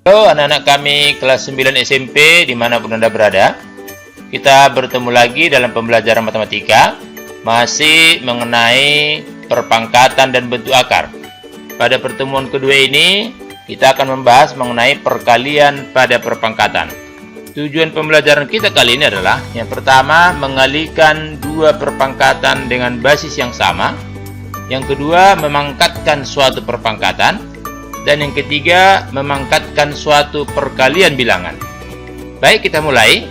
Halo anak-anak kami kelas 9 SMP dimanapun Anda berada. Kita bertemu lagi dalam pembelajaran matematika, masih mengenai perpangkatan dan bentuk akar. Pada pertemuan kedua ini, kita akan membahas mengenai perkalian pada perpangkatan. Tujuan pembelajaran kita kali ini adalah, yang pertama, mengalihkan dua perpangkatan dengan basis yang sama. Yang kedua, memangkatkan suatu perpangkatan. Dan yang ketiga, memangkatkan suatu perkalian bilangan. Baik, kita mulai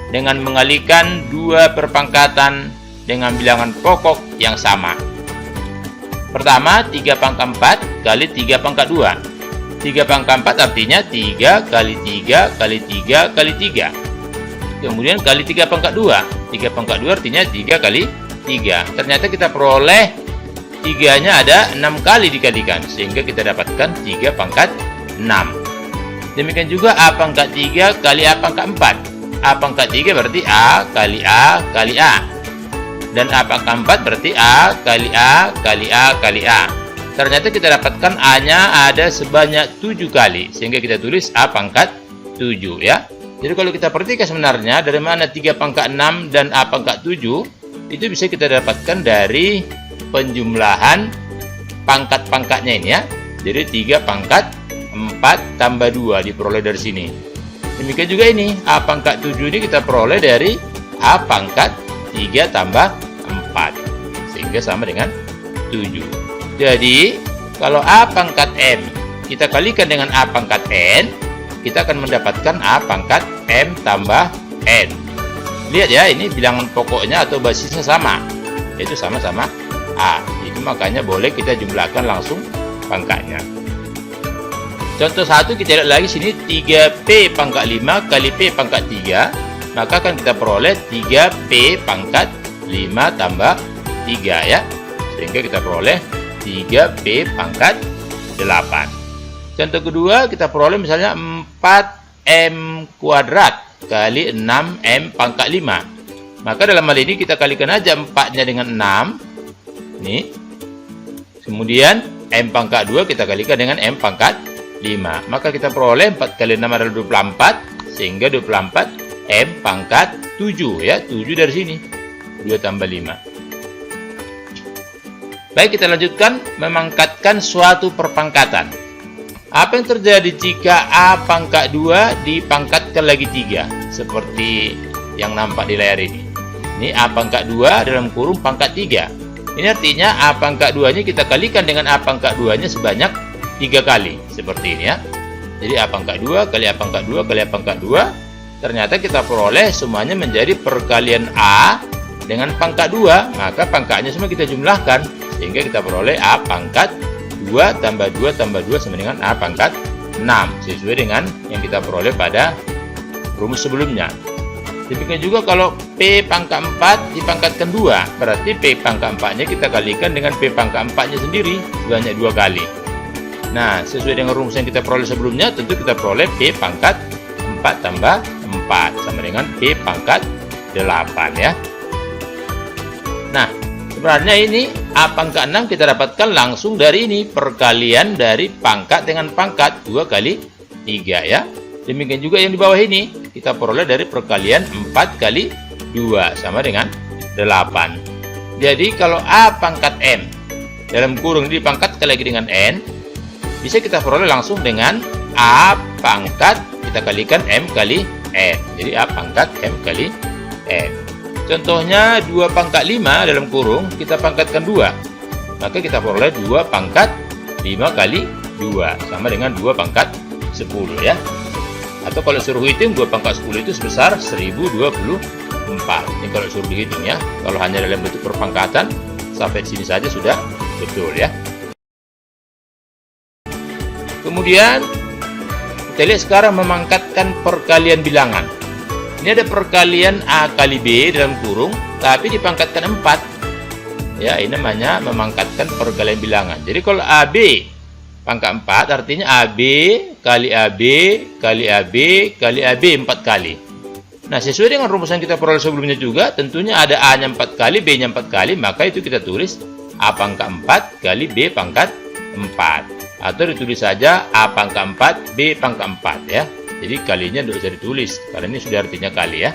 dengan mengalihkan dua perpangkatan dengan bilangan pokok yang sama. Pertama, 3 pangkat 4 kali 3 pangkat 2. 3 pangkat 4 artinya 3 kali 3 kali 3 kali 3. Kemudian kali 3 pangkat 2. 3 pangkat 2 artinya 3 kali 3. Ternyata kita peroleh 3-nya ada 6 kali dikalikan, sehingga kita dapatkan 3 pangkat 6. Demikian juga A pangkat 3 kali A pangkat 4. A pangkat 3 berarti A kali A kali A. Dan A pangkat 4 berarti A kali A kali A kali A. Ternyata kita dapatkan A-nya ada sebanyak 7 kali, sehingga kita tulis A pangkat 7 ya. Jadi kalau kita perhatikan sebenarnya dari mana 3 pangkat 6 dan A pangkat 7, itu bisa kita dapatkan dari penjumlahan pangkat-pangkatnya ini ya. Jadi 3 pangkat 4 tambah 2 diperoleh dari sini. Demikian juga ini A pangkat 7 ini kita peroleh dari A pangkat 3 tambah 4, sehingga sama dengan 7. Jadi kalau A pangkat M kita kalikan dengan A pangkat N, kita akan mendapatkan A pangkat M tambah N. Lihat ya, ini bilangan pokoknya atau basisnya sama, yaitu sama-sama A. Itu makanya boleh kita jumlahkan langsung pangkatnya. Contoh 1 kita lihat lagi sini, 3P pangkat 5 kali P pangkat 3, maka akan kita peroleh 3P pangkat 5 tambah 3 ya. Sehingga kita peroleh 3P pangkat 8. Contoh kedua kita peroleh misalnya 4M kuadrat kali 6M pangkat 5. Maka dalam hal ini kita kalikan aja 4-nya dengan 6. Nih. Kemudian M pangkat 2 kita kalikan dengan M pangkat 5. Maka kita peroleh 4 kali 6 adalah 24, sehingga 24 M pangkat 7 ya. 7 dari sini. 2 tambah 5. Baik, kita lanjutkan memangkatkan suatu perpangkatan. Apa yang terjadi jika A pangkat 2 dipangkatkan lagi 3? Seperti yang nampak di layar ini. Ini A pangkat 2 dalam kurung pangkat 3. Ini artinya A pangkat 2-nya kita kalikan dengan A pangkat 2-nya sebanyak 3 kali. Seperti ini ya. Jadi A pangkat 2 kali A pangkat 2 kali A pangkat 2. Ternyata kita peroleh semuanya menjadi perkalian A dengan pangkat 2. Maka pangkatnya semua kita jumlahkan, sehingga kita peroleh A pangkat 2 tambah 2 tambah 2 sama dengan A pangkat 6. Sesuai dengan yang kita peroleh pada rumus sebelumnya. Demikian juga kalau P pangkat 4 dipangkatkan 2, berarti P pangkat 4-nya kita kalikan dengan P pangkat 4-nya sendiri sebanyak 2 kali. Nah, sesuai dengan rumus yang kita peroleh sebelumnya, tentu kita peroleh P pangkat 4 tambah 4 sama dengan P pangkat 8 ya. Nah, sebenarnya ini A pangkat 6 kita dapatkan langsung dari ini, perkalian dari pangkat dengan pangkat 2 kali 3 ya. Demikian juga yang di bawah ini kita peroleh dari perkalian 4 kali 2 sama dengan 8. Jadi kalau A pangkat M dalam kurung ini dipangkatkan lagi dengan N, bisa kita peroleh langsung dengan A pangkat kita kalikan M kali N. Jadi A pangkat M kali N. Contohnya 2 pangkat 5 dalam kurung kita pangkatkan 2. Maka kita peroleh 2 pangkat 5 kali 2 sama dengan 2 pangkat 10 ya. Atau kalau suruh hitung 2 pangkat 10 itu sebesar 1024. Ini kalau suruh dihitung ya. Kalau hanya dalam bentuk perpangkatan, sampai sini saja sudah betul ya. Kemudian kita lihat sekarang memangkatkan perkalian bilangan. Ini ada perkalian A kali B dalam kurung, tapi dipangkatkan 4. Ya, ini namanya memangkatkan perkalian bilangan. Jadi kalau AB pangkat 4 artinya AB kali AB kali AB kali AB 4 kali. Nah, sesuai dengan rumus yang kita peroleh sebelumnya juga, tentunya ada A-nya 4 kali, B-nya 4 kali, maka itu kita tulis A pangkat 4 kali B pangkat 4. Atau ditulis saja A pangkat 4, B pangkat 4 ya. Jadi kalinya tidak usah ditulis, karena ini sudah artinya kali ya.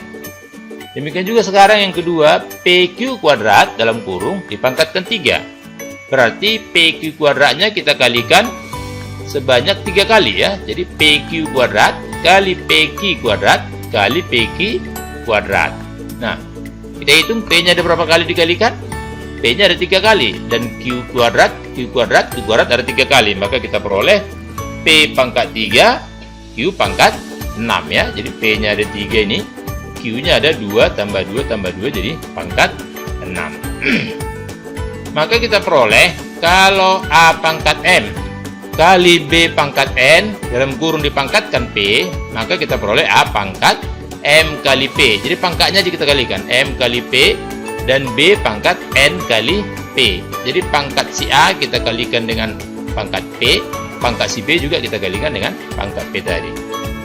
Demikian juga sekarang yang kedua, PQ kuadrat dalam kurung dipangkatkan 3. Berarti PQ kuadratnya kita kalikan sebanyak 3 kali ya. Jadi PQ kuadrat kali PQ kuadrat kali PQ kuadrat. Nah, kita hitung P-nya ada berapa kali dikalikan? P-nya ada 3 kali. Dan Q kuadrat ada 3 kali. Maka kita peroleh P pangkat 3, Q pangkat 6 ya. Jadi P-nya ada 3 ini. Q-nya ada 2 tambah 2 tambah 2 jadi pangkat 6. Maka kita peroleh kalau A pangkat M kali B pangkat N dalam kurung dipangkatkan P, maka kita peroleh A pangkat M kali P. Jadi pangkatnya aja kita kalikan, M kali P, dan B pangkat N kali P. Jadi pangkat si A kita kalikan dengan pangkat P, pangkat si B juga kita kalikan dengan pangkat P tadi.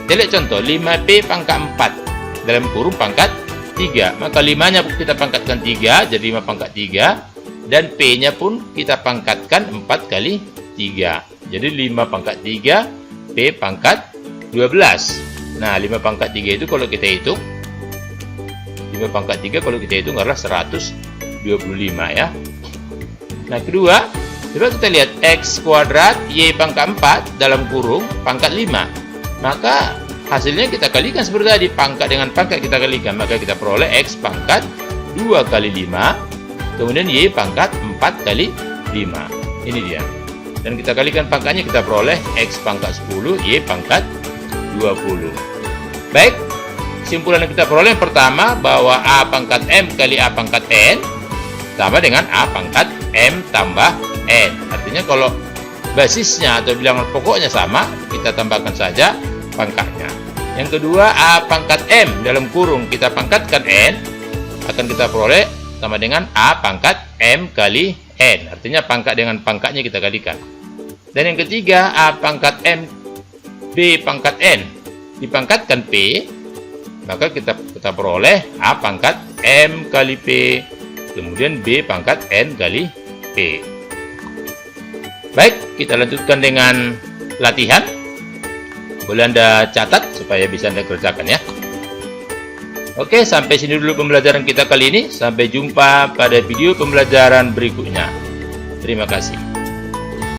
Kita lihat contoh, 5P pangkat 4 dalam kurung pangkat 3. Maka 5-nya kita pangkatkan 3, jadi 5 pangkat 3. Dan P-nya pun kita pangkatkan 4 kali 3. Jadi 5 pangkat 3, P pangkat 12. Nah, 5 pangkat 3 itu kalau kita hitung, 5 pangkat 3 kalau kita hitung adalah 125 ya. Nah, kedua, coba kita lihat X kuadrat Y pangkat 4 dalam kurung pangkat 5. Maka hasilnya kita kalikan seperti tadi, pangkat dengan pangkat kita kalikan. Maka kita peroleh X pangkat 2 kali 5. Kemudian Y pangkat 4 kali 5. Ini dia. Dan kita kalikan pangkatnya, kita peroleh X pangkat 10, Y pangkat 20. Baik, kesimpulan yang kita peroleh yang pertama bahwa A pangkat M kali A pangkat N sama dengan A pangkat M tambah N. Artinya kalau basisnya atau bilangan pokoknya sama, kita tambahkan saja pangkatnya. Yang kedua, A pangkat M dalam kurung kita pangkatkan N, akan kita peroleh sama dengan A pangkat M kali N. Artinya pangkat dengan pangkatnya kita kalikan. Dan yang ketiga, A pangkat M B pangkat N dipangkatkan P, maka kita peroleh A pangkat M kali P, kemudian B pangkat N kali P. Baik, kita lanjutkan dengan latihan. Boleh Anda catat supaya bisa Anda kerjakan ya. Oke, sampai sini dulu pembelajaran kita kali ini. Sampai jumpa pada video pembelajaran berikutnya. Terima kasih.